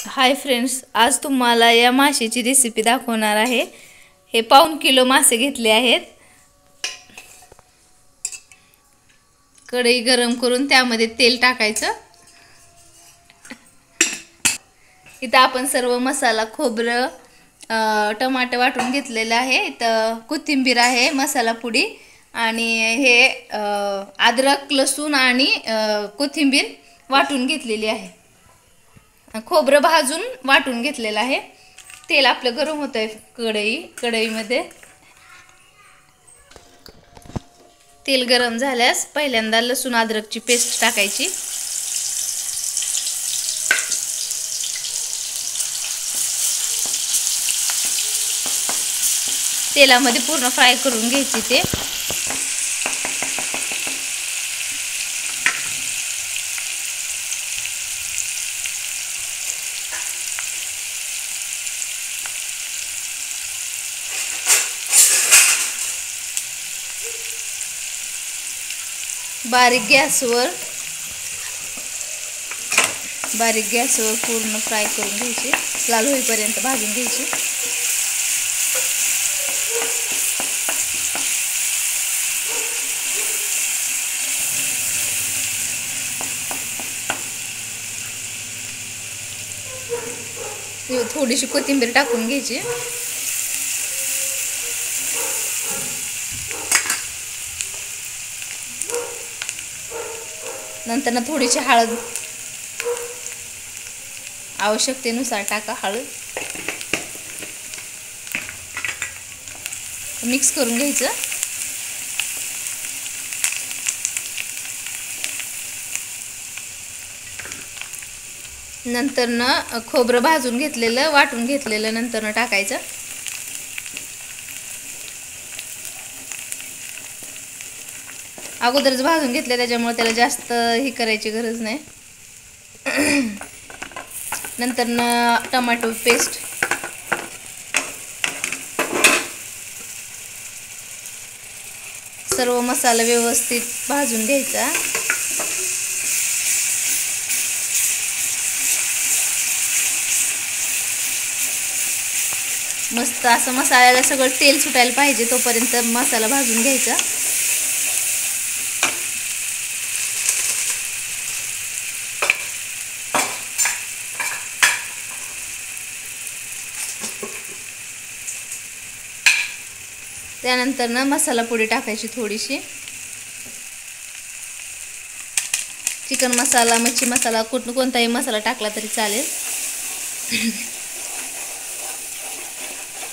Hi friends, आज तुम्हाला या माशाची रेसिपी दाखवणार आहे। हे 1.5 किलो मासे घेतले आहेत। कढई गरम करून त्यामध्ये तेल टाकायचं। इथं आपण सर्व मसाला, खोबरं, टमाटर वाटून घेतलेलं आहे। इथं कोथिंबीर आहे, मसाला पुडी आणि हे अद्रक, लसूण आणि कोथिंबीर वाटून घेतलेली आहे। खोबरं भाजून वाटून घेतलेलं आहे। तेल आपलं गरम होतंय कढईमध्ये। तेल गरम झाल्यास पहिल्यांदा लसूण अद्रकची पेस्ट टाकायची। तेलामध्ये पूर्ण फ्राय करून घ्यायची ते। बारीक गॅसवर पूर्ण फ्राय करून घ्यायची, लाल होईपर्यंत भाजून घ्यायची। थोडीशी कोथिंबीर टाकून घ्यायची। नंतर थोडीशी हळद, आवश्यकतेनुसार टाका हळद। मिक्स करून घ्यायचं। नंतर खोबरं भाजून घेतलेलं, वाटून घेतलेलं नंतर टाकायचं। अगोदरच भाजून घेतलं त्याच्यामुळे त्याला जास्त ही करायची गरज नाही। नंतर टोमॅटो पेस्ट, सर्व मसाला व्यवस्थित भाजून घ्यायचा। मस्त असं मसाल्याला सगळं तेल सुटायला पाहिजे तोपर्यंत मसाला भाजून घ्यायचा। त्यानंतर मसाला पुडी टाकायची थोडीशी। चिकन मसाला, मच्छी मसाला, कोणताही मसाला टाकला तरी चालेल।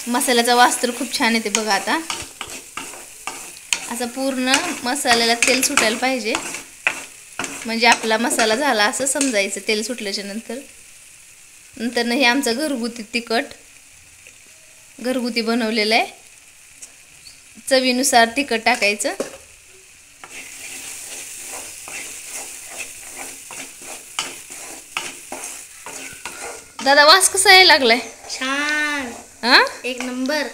मसाल्याचा वास तर खूप छान येते बघा। आता असं पूर्ण मसाल्याला तेल सुटायला पाहिजे, म्हणजे आपला मसाला झाला असं समजायचं। तेल सुटल्याच्या नंतर हे आमचं घरगुती तिखट, घरगुती बनवलेलं आहे। चवीनुसार तिखट टाकायचं। दादा, वास कसा यायला लागलाय? छान, एक नंबर।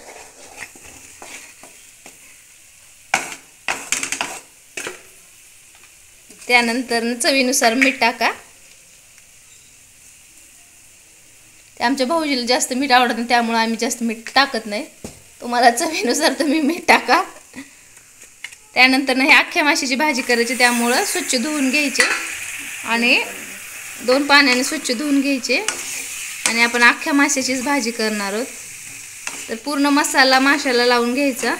त्यानंतर चवीनुसार मीठ टाका। आमच्या भाऊजीला जास्त मीठ आवडत नाही, त्यामुळे आम्ही जास्त मीठ टाकत नाही। तुम्हाला चवीनुसार तुम्ही मीठ टाका। त्यानंतर हे अख्ख्या माशाची भाजी करायची, त्यामुळं स्वच्छ धुवून घ्यायचे आणि 2 पाण्याने स्वच्छ धुवून घ्यायचे। आणि आपण अख्ख्या माशाचीच भाजी करणार आहोत, तर पूर्ण मसाला माशाला लावून घ्यायचा।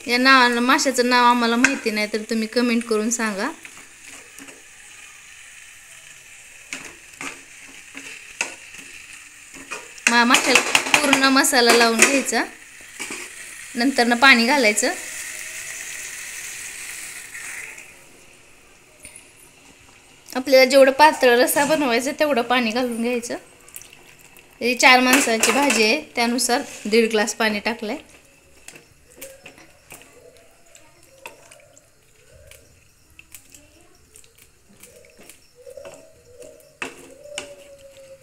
या माशाचं नाव आम्हाला माहिती नाही, तर तुम्ही कमेंट करून सांगा। माशाला पूर्ण मसाला लावून घ्यायचा। नंतर पाणी घालायचं। आपल्याला जेवढं पातळ रस्सा बनवायचं तेवढं पाणी घालून घ्यायचं। 4 माणसाची भाजी आहे, त्यानुसार 1.5 ग्लास पाणी टाकलंय।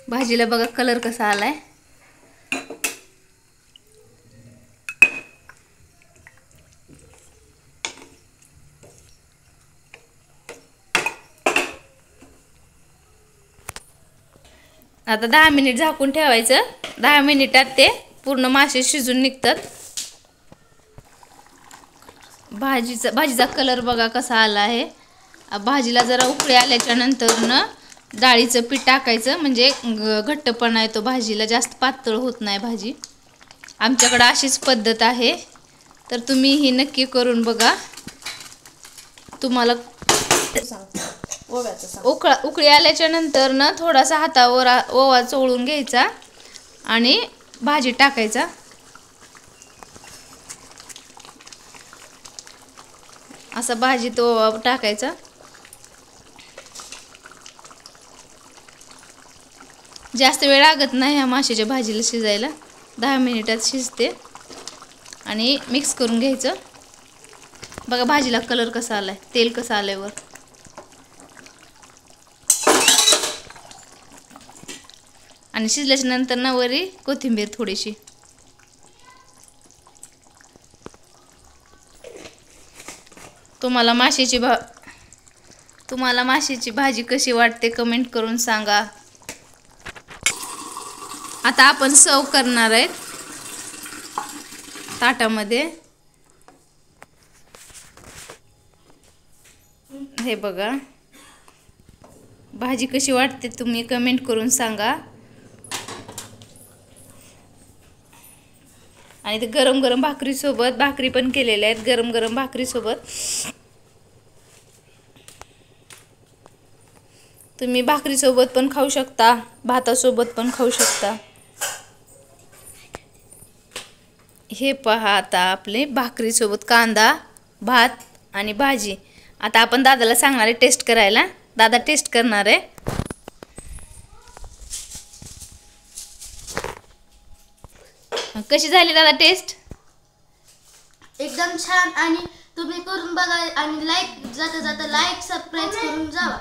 भाजीला बघा कलर कसा आलाय। आता 10 मिनिट झाकून ठेवायचं. 10 मिनिटात ते पूर्ण मासे शिजून निघतात. भाजीचा कलर बघा कसा आला आहे. भाजीला जरा उकळी आल्याच्या नंतर डाळीचं पीठ टाकायचं, म्हणजे घट्टपणा येतो भाजीला, जास्त पातळ होत नाही भाजी. आमच्याकडं अशीच पद्धत आहे, तर तुम्ही ही नक्की करून बघा. तुम्हाला उकळी आल्याच्या नंतर थोडासा हातावर ओवा चोळून घ्यायचा आणि भाजी टाकायचा. असा भाजीत ओवा टाकायचा. जास्त वेळ लागत नाही ह्या माशाच्या भाजीला शिजायला. 10 मिनिटात शिजते. आणि मिक्स करून घ्यायचं. बघा भाजीला कलर कसा आलाय, तेल कसं आलंय वर. आणि शिजल्याच्या नंतर वरी कोथिंबीर थोडीशी. तुम्हाला माशाची भाजी कशी वाटते कमेंट करून सांगा. आता आपण सर्व करणार आहेत ताटामध्ये. हे बघा भाजी कशी वाटते तुम्ही कमेंट करून सांगा. आणि ते गरम गरम भाकरीसोबत, भाकरी पण केलेल्या आहेत, गरम गरम भाकरीसोबत. तुम्ही भाकरीसोबत पण खाऊ शकता, भातासोबत पण खाऊ शकता. हे पहा आता आपले भाकरीसोबत कांदा, भात आणि भाजी. आता आपण दादाला सांगणार आहे टेस्ट करायला. दादा टेस्ट करणार आहे. कशी झाली दादा टेस्ट? एकदम छान. आणि तुम्ही करून बघा आणि लाईक जाता जाता लाईक सबस्क्राईब करून जावा.